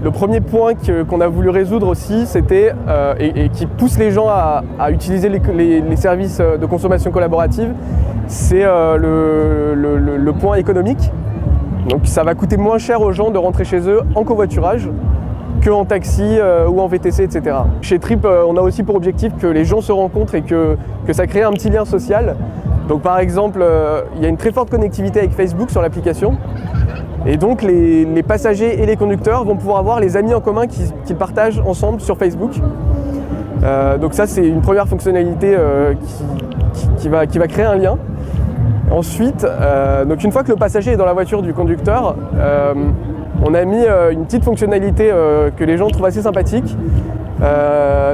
Le premier point qu'on a voulu résoudre aussi, c'était, et qui pousse les gens à utiliser les services de consommation collaborative, c'est le point économique. Donc ça va coûter moins cher aux gens de rentrer chez eux en covoiturage qu'en taxi ou en VTC, etc. Chez Trip, on a aussi pour objectif que les gens se rencontrent et que ça crée un petit lien social. Donc par exemple, il y a une très forte connectivité avec Facebook sur l'application. Et donc les passagers et les conducteurs vont pouvoir avoir les amis en commun qu'ils partagent ensemble sur Facebook. Donc ça, c'est une première fonctionnalité qui va créer un lien. Ensuite, donc une fois que le passager est dans la voiture du conducteur, on a mis une petite fonctionnalité que les gens trouvent assez sympathique.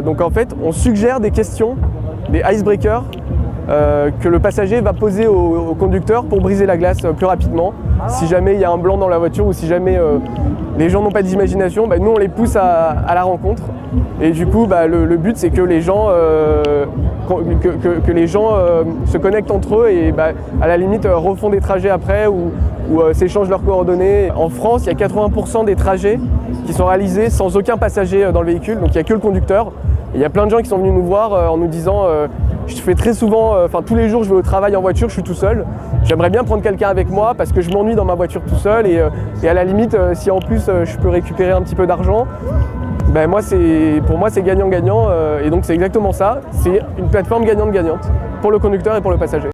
Donc en fait, on suggère des questions, des icebreakers, que le passager va poser au conducteur pour briser la glace plus rapidement. Si jamais il y a un blanc dans la voiture ou si jamais les gens n'ont pas d'imagination, nous on les pousse à la rencontre. Et du coup, le but c'est que les gens, se connectent entre eux et à la limite refont des trajets après ou s'échangent leurs coordonnées. En France, il y a 80% des trajets qui sont réalisés sans aucun passager dans le véhicule, donc il n'y a que le conducteur. Et il y a plein de gens qui sont venus nous voir en nous disant je fais très souvent, tous les jours je vais au travail en voiture, je suis tout seul. J'aimerais bien prendre quelqu'un avec moi parce que je m'ennuie dans ma voiture tout seul et à la limite, si en plus je peux récupérer un petit peu d'argent, pour moi c'est gagnant-gagnant et donc c'est exactement ça. C'est une plateforme gagnante-gagnante pour le conducteur et pour le passager.